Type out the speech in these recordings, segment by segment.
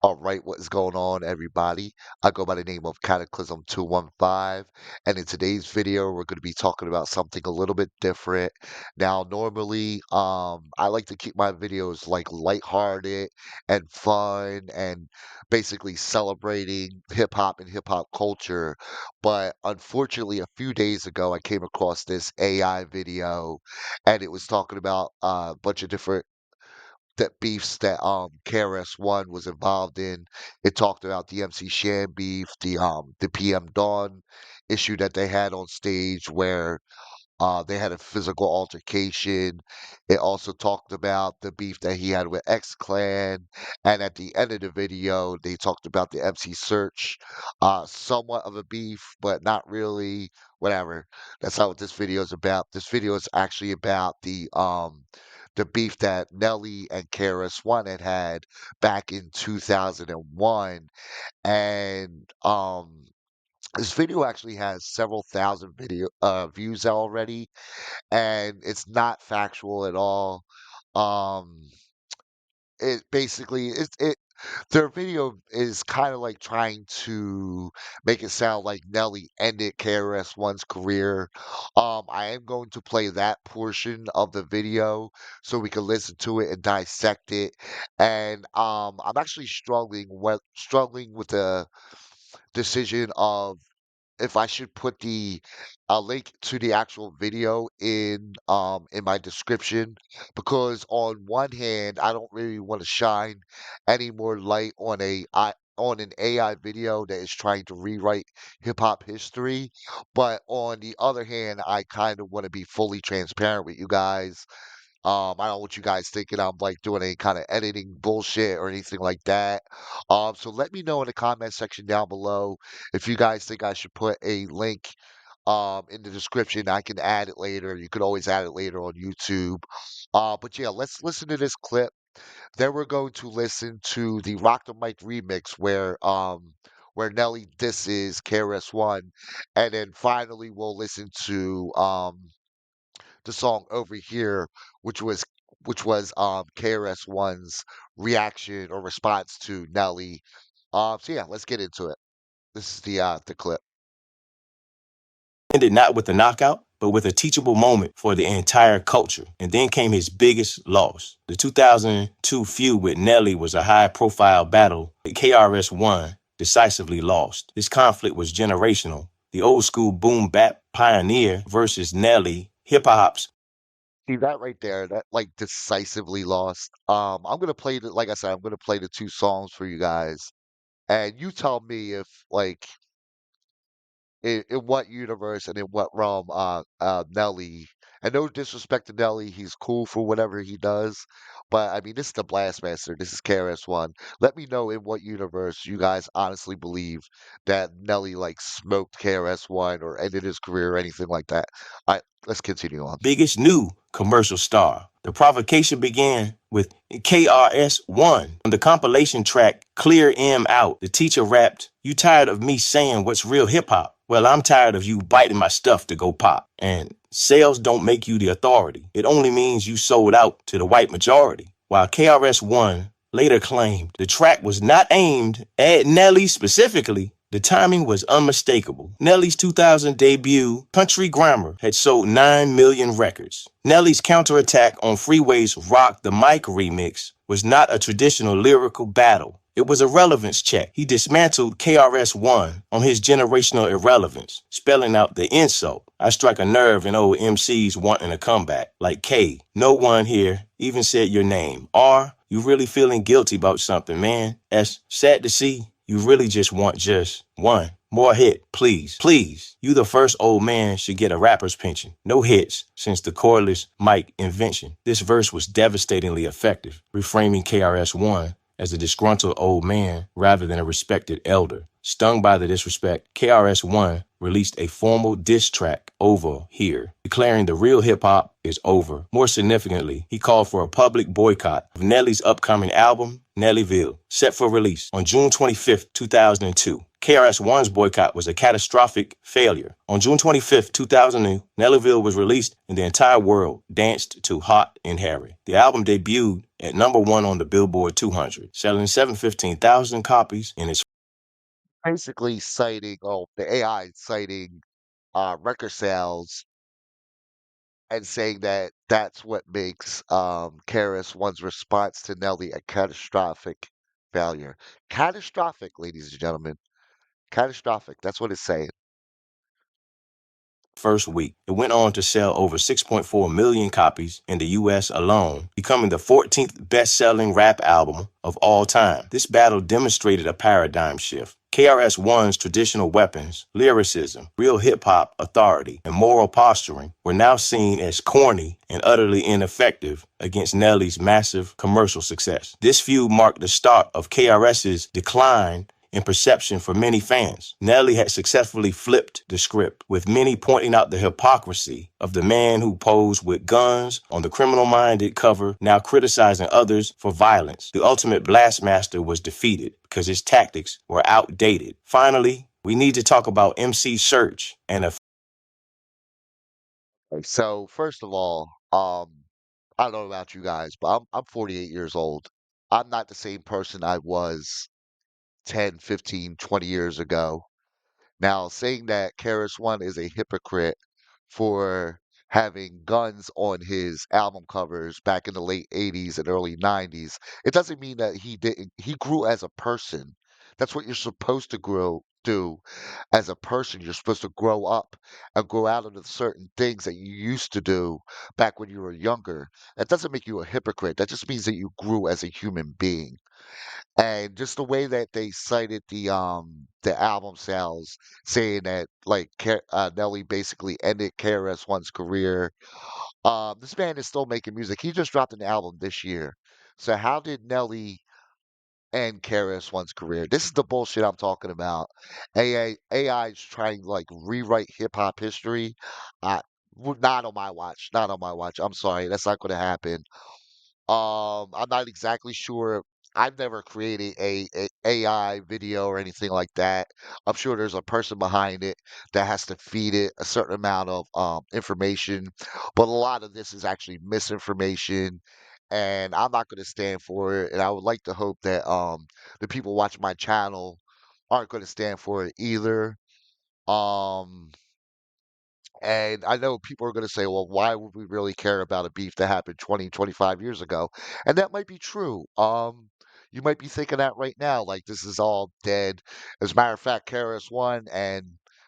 All right, what is going on, everybody? I go by the name of Cataclysm 215, and in today's video, we're going to be talking about something a little bit different. Now, normally, I like to keep my videos like lighthearted and fun, and basically celebrating hip hop and hip hop culture. But unfortunately, a few days ago, I came across this AI video, and it was talking about a bunch of different that beefs that KRS-One was involved in. It talked about the MC Shan beef, the PM Dawn issue that they had on stage where they had a physical altercation. It also talked about the beef that he had with X Clan, and at the end of the video, they talked about the MC Search, somewhat of a beef, but not really. Whatever. That's not what this video is about. This video is actually about the beef that Nelly and KRS-One had back in 2001, and this video actually has several thousand video views already, and it's not factual at all. Um, it basically it their video is kind of like trying to make it sound like Nelly ended KRS-One's career. I am going to play that portion of the video so we can listen to it and dissect it. And I'm actually struggling with the decision of if I should put the a link to the actual video in my description, because on one hand I don't really want to shine any more light on on an AI video that is trying to rewrite hip hop history, but on the other hand I kind of want to be fully transparent with you guys. I don't want you guys thinking I'm like doing any kind of editing bullshit or anything like that. So let me know in the comment section down below if you guys think I should put a link in the description. I can add it later. You could always add it later on YouTube. But yeah, let's listen to this clip. Then we're going to listen to the Rock the Mic remix where Nelly disses KRS-One, and then finally we'll listen to the song Over Here, which was KRS-One's reaction or response to Nelly. So yeah, let's get into it. This is the clip. Ended not with a knockout, but with a teachable moment for the entire culture. And then came his biggest loss. The 2002 feud with Nelly was a high-profile battle that KRS-One decisively lost. This conflict was generational. The old school boom bap pioneer versus Nelly, hip-hop's. See that right there, that like decisively lost. I'm gonna play the like I said, I'm gonna play the two songs for you guys, and you tell me if like in what universe and in what realm Nelly, and no disrespect to Nelly, he's cool for whatever he does, but I mean this is the Blastmaster, this is KRS-One. Let me know in what universe you guys honestly believe that Nelly like smoked KRS-One or ended his career or anything like that. All right, let's continue on. Biggest new commercial star. The provocation began with KRS-One. On the compilation track Clear M Out, the teacher rapped, "You tired of me saying what's real hip hop? Well, I'm tired of you biting my stuff to go pop." And sales don't make you the authority. It only means you sold out to the white majority. While KRS-One later claimed the track was not aimed at Nelly specifically, the timing was unmistakable. Nelly's 2000 debut, Country Grammar, had sold 9 million records. Nelly's counterattack on Freeway's Rock the Mic remix was not a traditional lyrical battle. It was a relevance check. He dismantled KRS-One on his generational irrelevance, spelling out the insult. "I strike a nerve in old MCs wanting a comeback. Like K, no one here even said your name. R, you really feeling guilty about something, man. S, sad to see. You really just want just one more hit, please. Please. You the first old man should get a rapper's pension. No hits since the cordless mic invention." This verse was devastatingly effective, reframing KRS-One as a disgruntled old man rather than a respected elder. Stung by the disrespect, KRS-One released a formal diss track, Over Here, declaring the real hip-hop is over. More significantly, he called for a public boycott of Nelly's upcoming album, Nellyville, set for release on June 25th, 2002. KRS-One's boycott was a catastrophic failure. On June 25th, 2002, Nellyville was released and the entire world danced to Hot and Harry. The album debuted at #1 on the Billboard 200, selling 715,000 copies in its Basically citing, oh, the AI citing record sales and saying that that's what makes Krs-One's response to Nelly a catastrophic failure. Catastrophic, ladies and gentlemen. Catastrophic. That's what it's saying. first week. It went on to sell over 6.4 million copies in the US alone, becoming the 14th best-selling rap album of all time. This battle demonstrated a paradigm shift. KRS-One's traditional weapons, lyricism, real hip-hop authority, and moral posturing were now seen as corny and utterly ineffective against Nelly's massive commercial success. This feud marked the start of KRS's decline in perception for many fans. Nelly had successfully flipped the script, with many pointing out the hypocrisy of the man who posed with guns on the criminal-minded cover, now criticizing others for violence. The ultimate blastmaster was defeated because his tactics were outdated. Finally, we need to talk about MC Search and a Okay, so first of all, I don't know about you guys, but I'm 48 years old. I'm not the same person I was 10, 15, 20 years ago. Now, saying that Krs-One is a hypocrite for having guns on his album covers back in the late 80s and early 90s, it doesn't mean that he grew as a person. That's what you're supposed to do as a person. You're supposed to grow up and grow out of the certain things that you used to do back when you were younger. That doesn't make you a hypocrite. That just means that you grew as a human being. And just the way that they cited the album sales, saying that like Nelly basically ended KRS-One's career. This man is still making music. He just dropped an album this year. So how did Nelly end KRS-One's career? This is the bullshit I'm talking about. AI is trying to like rewrite hip hop history. Uh, not on my watch. Not on my watch. I'm sorry. That's not going to happen. I'm not exactly sure. I've never created a AI video or anything like that. I'm sure there's a person behind it that has to feed it a certain amount of information, but a lot of this is actually misinformation, and I'm not going to stand for it. And I would like to hope that the people watching my channel aren't going to stand for it either. Um, and I know people are going to say, well, why would we really care about a beef that happened 20, 25 years ago? And that might be true. You might be thinking that right now, like this is all dead. As a matter of fact, KRS-One and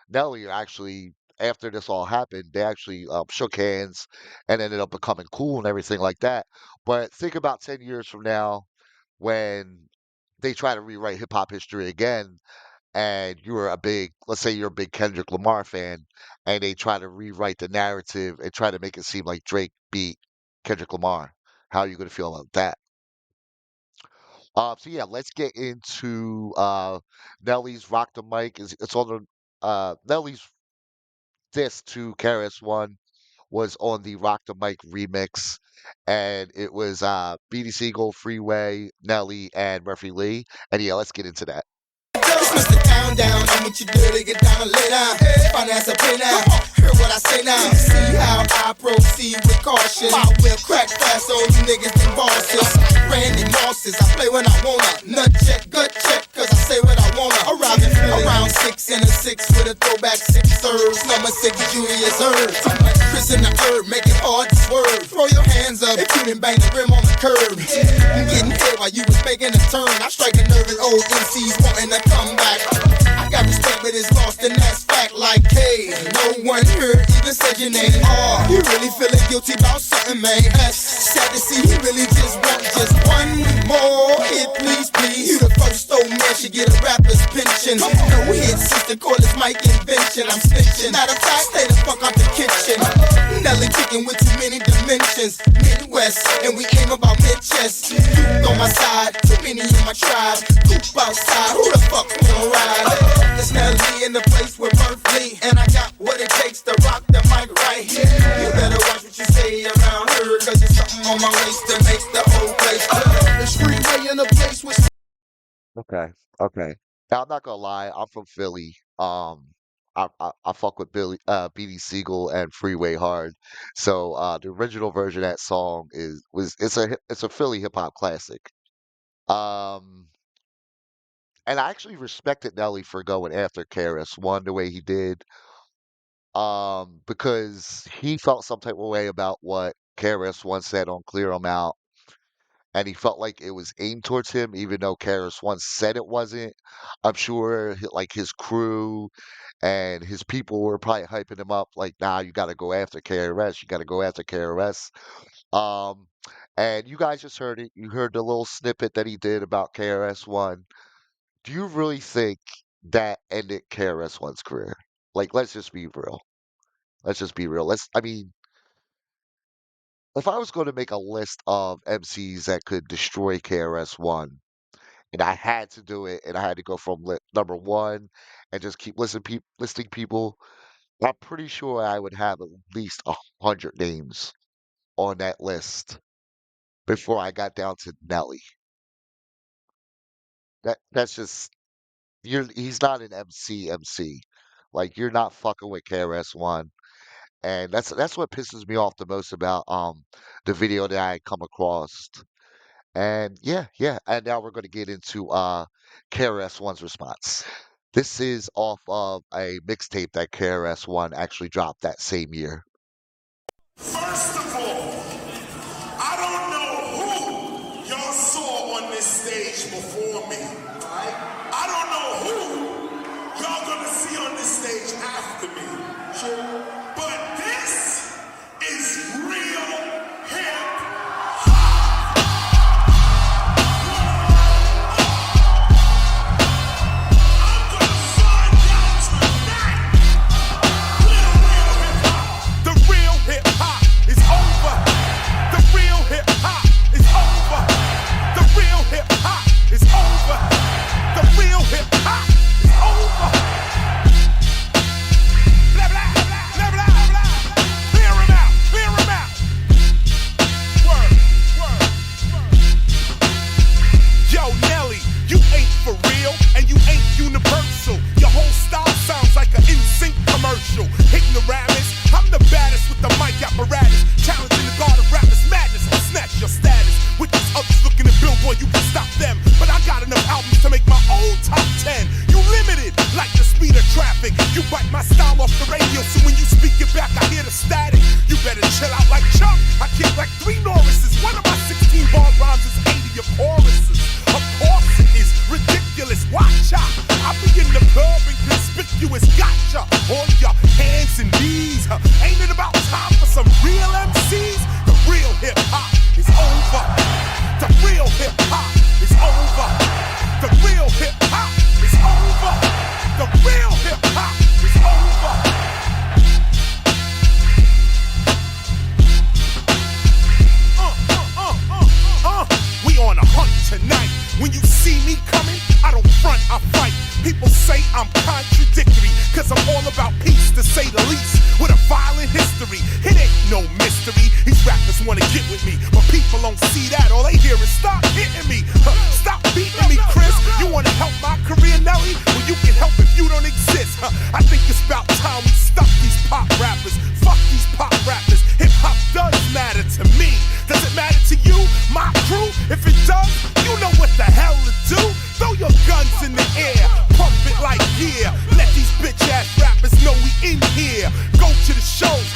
Nelly are actually, after this all happened, they actually shook hands and ended up becoming cool and everything like that. But think about 10 years from now when they try to rewrite hip hop history again and you're a big, let's say you're a big Kendrick Lamar fan, and they try to rewrite the narrative and try to make it seem like Drake beat Kendrick Lamar. How are you going to feel about that? So yeah, let's get into Nelly's Rock the Mic. It's on the Nelly's diss to KRS-One was on the Rock the Mic remix, and it was BD Siegel, Freeway, Nelly, and Murphy Lee. And yeah, let's get into that. It's Mr. Down Down, I'm what you do to get down and lay down. Finance a pay now, hear what I say now. See how I proceed with caution. My whip crack fast, so you niggas think bosses. Randy Mosses, I play when I wanna. Nut check, gut check, cause I say what I wanna. Arriving around 6 and a 6 with a throwback 6 serves. Number 6 Julius Herb. Too much Chris in the herb, make it hard to swerve. Throw your hands up if you didn't bang the rim on the curb. I'm getting hit while you was making a turn. I strike a nerve at old MCs wanting to come back. I got respect, but it's lost, and that's fact. Like, hey, no one here even said your name. Oh, you really feeling guilty about something, man? That's sad to see. He really just want just one more hit, please, please. You the first old man should get a rapper's pension. No hit, sister, call this mic invention. I'm snitching. Matter of fact, stay the fuck out the kitchen. Nelly kicking with too many dimensions. Midwest, and we aim about mid-chest. You on my side, too many in my tribe. Coop outside, who the fuck wanna ride? It's Nelly in the place with Murphy, and I got what it takes to rock the mic right here. You better watch what you say around her, cause there's something on my waist that makes the whole place. It's Freeway in the place with. Okay, okay. Now I'm not gonna lie, I'm from Philly. I fuck with Beanie Siegel and Freeway hard. So the original version of that song it's a Philly hip hop classic. Um, and I actually respected Nelly for going after KRS-One the way he did. Because he felt some type of way about what KRS-One said on Clear 'Em Out, and he felt like it was aimed towards him, even though KRS-One said it wasn't. I'm sure like his crew and his people were probably hyping him up, like, "Nah, you got to go after KRS. You got to go after KRS." Um, and you guys just heard it. You heard the little snippet that he did about KRS-One. Do you really think that ended KRS-One's career? Like, let's just be real. Let's just be real. I mean, if I was going to make a list of MCs that could destroy KRS-One, and I had to do it, and I had to go from number one and just keep listing people, I'm pretty sure I would have at least 100 names on that list before I got down to Nelly. That's just he's not an MC. Like you're not fucking with KRS-One. And that's what pisses me off the most about the video that I come across. And yeah. And now we're gonna get into KRS-One's response. This is off of a mixtape that KRS-One actually dropped that same year. First of all, I don't know who y'all saw on this stage before me. I don't know who y'all gonna see on this stage after me. But this is real hip. I'm gonna find out tonight. The real hip hop is over. The real hip hop is over. The real hip hop is over. The real hip hop is over. Blah blah blah blah blah blah. Clear 'em out. Clear 'em out. Word, word, word. Yo, Nelly, you ain't for real and you ain't universal. Your whole style sounds like an NSYNC commercial. Ignoramus, I'm the baddest with the mic apparatus. Challenging the god of rappers madness. I'll snatch your status. With these others looking at Billboard, you can stop them. But I got enough albums to make my own top 10. You limited like the speed of traffic. You bite my style off the radio, so when you speak it back, I hear the static. You better chill out like Chuck. I kick like 3 Norrises. One of my 16 bar rhymes is 80 of choruses. Of course it is ridiculous. Watch out. I'll be in the club and conspicuous. Gotcha. On your hands and knees. Ain't it about time for some real MCs? The real hip hop is over. The real hip hop is over. The real hip hop is over. The real hip hop is over. We on a hunt tonight. When you see me coming, I don't front, I fight. People say I'm contradictory, cause I'm all about peace, to say the least. With a violent history, it ain't no mystery. These rappers wanna get with me, but people don't see that. All they hear is stop hitting me. Stop beating me, Chris. You wanna help my career, Nelly? Well, you can help if you don't exist. I think it's about time we stop these pop rappers. Fuck these pop rappers. Hip hop does matter to me. Does it matter to you, my crew? If it does, you know what the hell to do. Throw your guns in the air, pump it like yeah. Let these bitch ass rappers know we in here. Go to the shows,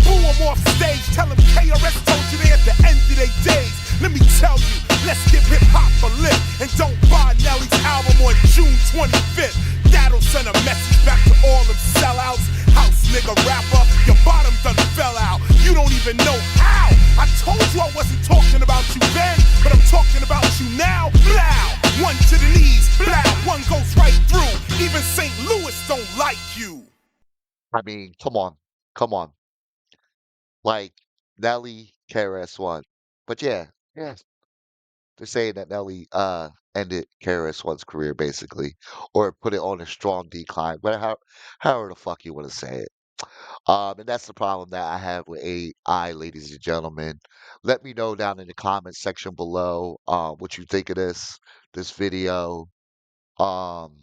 boo them off stage. Tell them KRS told you they at the end of their days. Let me tell you, let's give hip hop a lift. And don't buy Nelly's album on June 25th. That'll send a message back to all them sellouts. House nigga rapper, your bottom done fell out. You don't even know how. I told you I wasn't talking about you then, but I'm talking about you now. Blow, one to the knees, blow, one goes right through. Even St. Louis don't like you. I mean, come on. Like Nelly, KRS-One. But yeah, they're saying that Nelly ended KRS-One's career basically, or put it on a strong decline. But however the fuck you want to say it. And that's the problem that I have with AI, ladies and gentlemen. Let me know down in the comments section below what you think of this video. Um,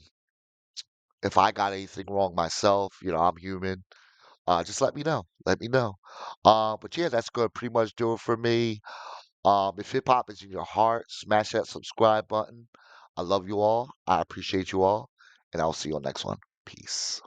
If I got anything wrong myself, I'm human. Just let me know. Let me know. But yeah, that's gonna pretty much do it for me. If hip hop is in your heart, smash that subscribe button. I love you all. I appreciate you all, and I'll see you on next one. Peace.